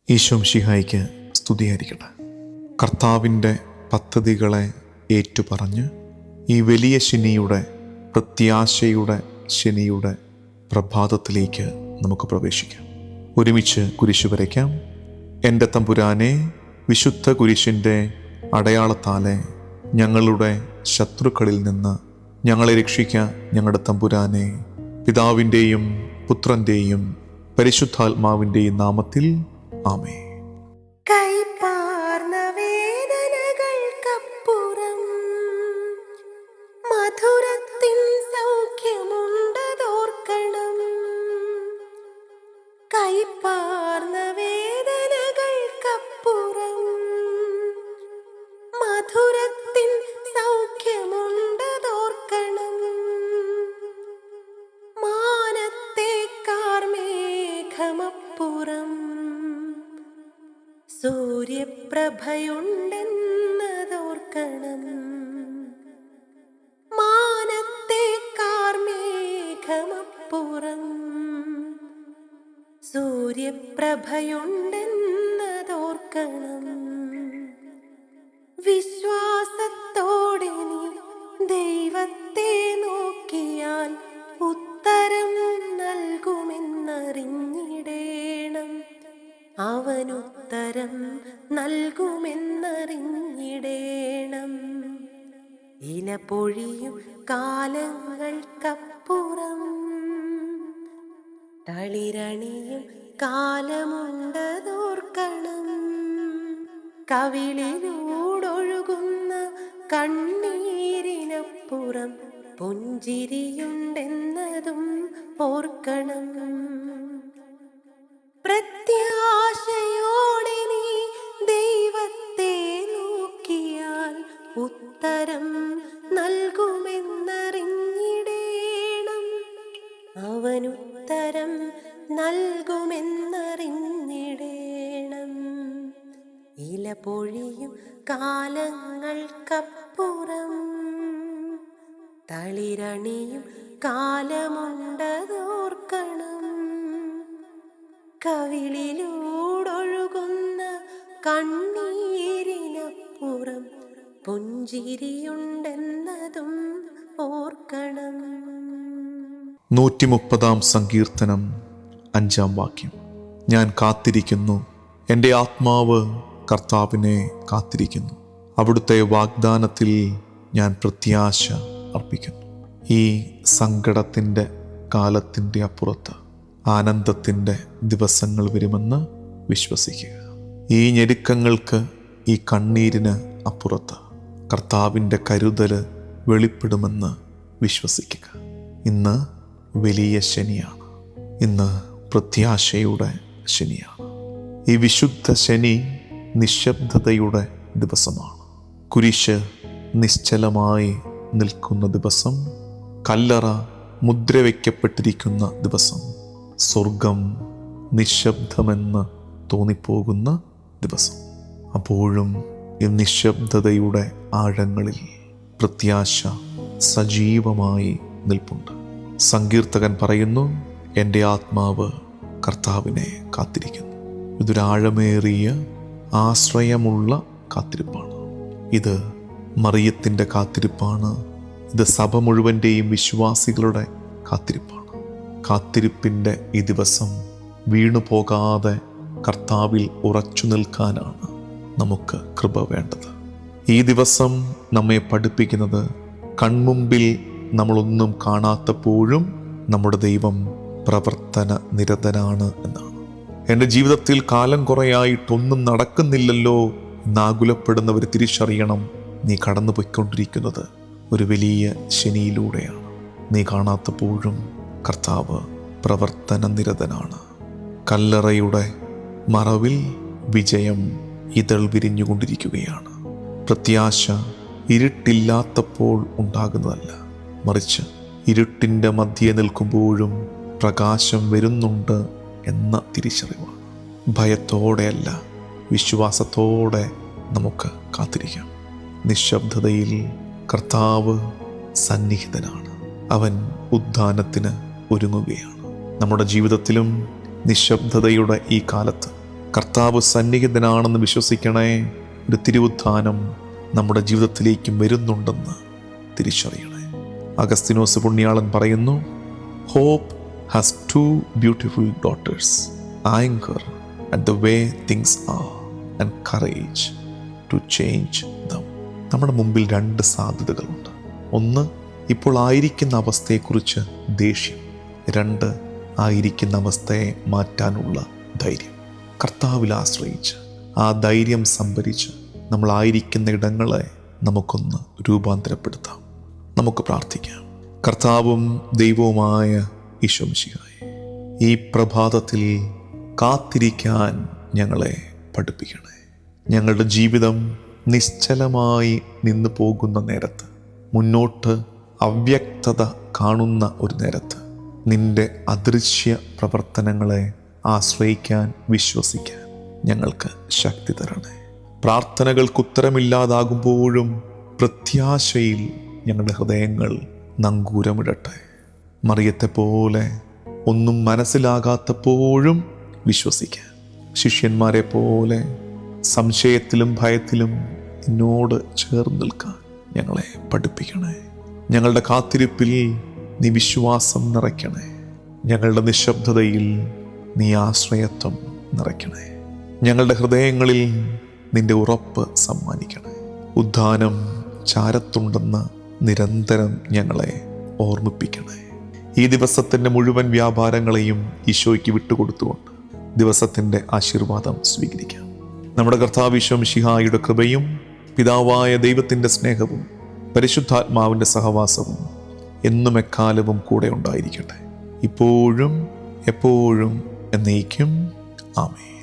ഈശോ മിശിഹായ്ക്ക് സ്തുതിയായിരിക്കട്ടെ. കർത്താവിൻ്റെ പദ്ധതികളെ ഏറ്റുപറഞ്ഞ് ഈ വലിയ ശനിയുടെ പ്രത്യാശയുടെ ശനിയുടെ പ്രഭാതത്തിലേക്ക് നമുക്ക് പ്രവേശിക്കാം. ഒരുമിച്ച് കുരിശു വരയ്ക്കാം. എൻ്റെ തമ്പുരാനെ, വിശുദ്ധ കുരിശിൻ്റെ അടയാളത്താലെ ഞങ്ങളുടെ ശത്രുക്കളിൽ നിന്ന് ഞങ്ങളെ രക്ഷിക്കുക. ഞങ്ങളുടെ തമ്പുരാനെ, പിതാവിൻ്റെയും പുത്രൻ്റെയും പരിശുദ്ധാത്മാവിൻ്റെയും നാമത്തിൽ ആമേൻ. കൈപ്പാർന്ന വേദനകൾക്കപ്പുറം മധുരത്തിൻ സൗഖ്യമുണ്ടതോർക്കണം. കൈപ്പാർന്ന വേദനകൾക്കപ്പുറം മധുരത്തിൻ സൗഖ്യമുണ്ടതോർക്കണം. മാനത്തെ കാർമേഘമപ്പുറം സൂര്യപ്രഭയുണ്ടെന്നതോർക്കണം. മാനത്തെ കാർമേഘമപ്പുറം സൂര്യപ്രഭയുണ്ടെന്നതോർക്കണം. വിശ്വാസത്തോടെ നീ ദൈവത്തെ നോക്കിയാൽ ഉത്തരം നൽകുമെന്നറിഞ്ഞിടേണം. അവനുത്തരം നൽകുമെന്നറിഞ്ഞിടേണം. ഇല പൊഴിയും കാലങ്ങൾക്കപ്പുറം തളിരണിയും കാലമുണ്ടതോർക്കണം. കവിളിലൂടൊഴുകുന്ന കണ്ണീരിനപ്പുറം പുഞ്ചിരിയുണ്ടെന്നതും ഓർക്കണം. പ്രത്യാശയോടെ നീ ദൈവത്തെ നോക്കിയാൽ ഉത്തരം നൽകുമെന്നറിഞ്ഞിടേണം. അവനുത്തരം നൽകുമെന്നറിഞ്ഞിടേണം. ഇല പൊഴിയും കാലങ്ങൾക്കപ്പുറം തളിരണിയും കാലമുണ്ടതോർക്കണം. കവിളിലൂടൊഴുകുന്ന കണ്ണീരിനപ്പുറം പുഞ്ചിരിയുണ്ടെന്നതും ഓർക്കണം. 130 സങ്കീർത്തനം 5 വാക്യം. ഞാൻ കാത്തിരിക്കുന്നു, എൻ്റെ ആത്മാവ് കർത്താവിനെ കാത്തിരിക്കുന്നു. അവിടുത്തെ വാഗ്ദാനത്തിൽ ഞാൻ പ്രത്യാശ അർപ്പിക്കുന്നു. ഈ സങ്കടത്തിൻ്റെ കാലത്തിൻ്റെ അപ്പുറത്ത് ആനന്ദത്തിൻ്റെ ദിവസങ്ങൾ വരുമെന്ന് വിശ്വസിക്കുക. ഈ ഞെരുക്കങ്ങൾക്ക്, ഈ കണ്ണീരിന് അപ്പുറത്ത് കർത്താവിൻ്റെ കരുതൽ വെളിപ്പെടുമെന്ന് വിശ്വസിക്കുക. ഇന്ന് വലിയ ശനിയാണ്. ഇന്ന് പ്രത്യാശയുടെ ശനിയാണ്. ഈ വിശുദ്ധ ശനി നിശബ്ദതയുടെ ദിവസമാണ്. കുരിശ് നിശ്ചലമായി നിൽക്കുന്ന ദിവസം, കല്ലറ മുദ്രവയ്ക്കപ്പെട്ടിരിക്കുന്ന ദിവസം, സ്വർഗം നിശബ്ദമെന്ന് തോന്നിപ്പോകുന്ന ദിവസം. അപ്പോഴും ഈ നിശബ്ദതയുടെ ആഴങ്ങളിൽ പ്രത്യാശ സജീവമായി നിൽപ്പുണ്ട്. സങ്കീർത്തകൻ പറയുന്നു, എൻ്റെ ആത്മാവ് കർത്താവിനെ കാത്തിരിക്കുന്നു. ഇതൊരാഴമേറിയ ആശ്രയമുള്ള കാത്തിരിപ്പാണ്. ഇത് മറിയത്തിൻ്റെ കാത്തിരിപ്പാണ്. ഇത് സഭ മുഴുവൻ്റെയും വിശ്വാസികളുടെ കാത്തിരിപ്പാണ്. കാത്തിരിപ്പിൻ്റെ ഈ ദിവസം വീണു പോകാതെ കർത്താവിൽ ഉറച്ചു നിൽക്കാനാണ് നമുക്ക് കൃപ വേണ്ടത്. ഈ ദിവസം നമ്മെ പഠിപ്പിക്കുന്നത്, കൺമുമ്പിൽ നമ്മളൊന്നും കാണാത്തപ്പോഴും നമ്മുടെ ദൈവം പ്രവർത്തന നിരതനാണ് എന്നാണ്. എൻ്റെ ജീവിതത്തിൽ കാലം കുറയായിട്ടൊന്നും നടക്കുന്നില്ലല്ലോ എന്നാകുലപ്പെടുന്നവർ തിരിച്ചറിയണം, നീ കടന്നു പോയിക്കൊണ്ടിരിക്കുന്നത് ഒരു വലിയ ശനിയിലൂടെയാണ്. നീ കാണാത്തപ്പോഴും കർത്താവ് പ്രവർത്തന നിരതനാണ്. കല്ലറയുടെ മറവിൽ വിജയം ഇതൾ വിരിഞ്ഞുകൊണ്ടിരിക്കുകയാണ്. പ്രത്യാശ ഇരുട്ടില്ലാത്തപ്പോൾ ഉണ്ടാകുന്നതല്ല, മറിച്ച് ഇരുട്ടിൻ്റെ മധ്യേ നിൽക്കുമ്പോഴും പ്രകാശം വരുന്നുണ്ട് എന്ന തിരിച്ചറിവാണ്. ഭയത്തോടെയല്ല, വിശ്വാസത്തോടെ നമുക്ക് കാത്തിരിക്കാം. നിശബ്ദതയിൽ കർത്താവ് സന്നിഹിതനാണ്. അവൻ ഉദ്ധാനത്തിന് ഒരുങ്ങുകയാണ്. നമ്മുടെ ജീവിതത്തിലും നിശബ്ദതയുടെ ഈ കാലത്ത് കർത്താവ് സന്നിഹിതനാണെന്ന് വിശ്വസിക്കണേ. ഒരു തിരുവുത്ഥാനം നമ്മുടെ ജീവിതത്തിലേക്കും വരുന്നുണ്ടെന്ന് തിരിച്ചറിയണേ. അഗസ്തീനോസ് പുണ്യാളൻ പറയുന്നു, hope has 2 beautiful daughters, anger at the way things are and courage to change them. നമ്മുടെ മുമ്പിൽ 2 സാധ്യതകളുണ്ട്. ഒന്ന്, ഇപ്പോൾ ആയിരിക്കുന്ന അവസ്ഥയെക്കുറിച്ച് ദേഷ്യം. 2, ആയിരിക്കുന്ന അവസ്ഥയെ മാറ്റാനുള്ള ധൈര്യം. കർത്താവിൽ ആശ്രയിച്ച് ആ ധൈര്യം സംഭരിച്ച് നമ്മളായിരിക്കുന്ന ഇടങ്ങളെ നമുക്കൊന്ന് രൂപാന്തരപ്പെടുത്താം. നമുക്ക് പ്രാർത്ഥിക്കാം. കർത്താവും ദൈവവുമായ ഈശോ മിശിഹായേ, ഈ പ്രഭാതത്തിൽ കാത്തിരിക്കാൻ ഞങ്ങളെ പഠിപ്പിക്കണേ. ഞങ്ങളുടെ ജീവിതം നിശ്ചലമായി നിന്നു പോകുന്ന നേരത്ത്, മുന്നോട്ട് അവ്യക്തത കാണുന്ന ഒരു നേരത്ത് നിന്റെ അദൃശ്യ പ്രവർത്തനങ്ങളെ ആശ്രയിക്കാൻ, വിശ്വസിക്കാൻ ഞങ്ങൾക്ക് ശക്തി തരണേ. പ്രാർത്ഥനകൾക്ക് ഉത്തരമില്ലാതാകുമ്പോഴും പ്രത്യാശയിൽ ഞങ്ങളുടെ ഹൃദയങ്ങൾ നങ്കൂരമിടട്ടെ. മറിയത്തെ പോലെ ഒന്നും മനസ്സിലാകാത്തപ്പോഴും വിശ്വസിക്കാൻ, ശിഷ്യന്മാരെ പോലെ സംശയത്തിലും ഭയത്തിലും എന്നോട് ചേർന്ന് നിൽക്കാൻ ഞങ്ങളെ പഠിപ്പിക്കണേ. ഞങ്ങളുടെ കാത്തിരിപ്പിൽ നീ വിശ്വാസം നിറയ്ക്കണേ. ഞങ്ങളുടെ നിശബ്ദതയിൽ നീ ആശ്രയത്വം നിറയ്ക്കണേ. ഞങ്ങളുടെ ഹൃദയങ്ങളിൽ നിന്റെ ഉറപ്പ് സമ്മാനിക്കണേ. ഉദ്ധാനം ചാരത്തുണ്ടെന്ന് നിരന്തരം ഞങ്ങളെ ഓർമ്മിപ്പിക്കണേ. ഈ ദിവസത്തിൻ്റെ മുഴുവൻ വ്യാപാരങ്ങളെയും ഈശോയ്ക്ക് വിട്ടുകൊടുത്തുകൊണ്ട് ദിവസത്തിൻ്റെ ആശീർവാദം സ്വീകരിക്കാം. നമ്മുടെ കർത്താവ് ഈശോ മിശിഹായുടെ കൃപയും പിതാവായ ദൈവത്തിൻ്റെ സ്നേഹവും പരിശുദ്ധാത്മാവിൻ്റെ സഹവാസവും എന്നും എക്കാലവും കൂടെ ഉണ്ടായിരിക്കട്ടെ, ഇപ്പോഴും എപ്പോഴും എന്നേക്കും. ആമേൻ.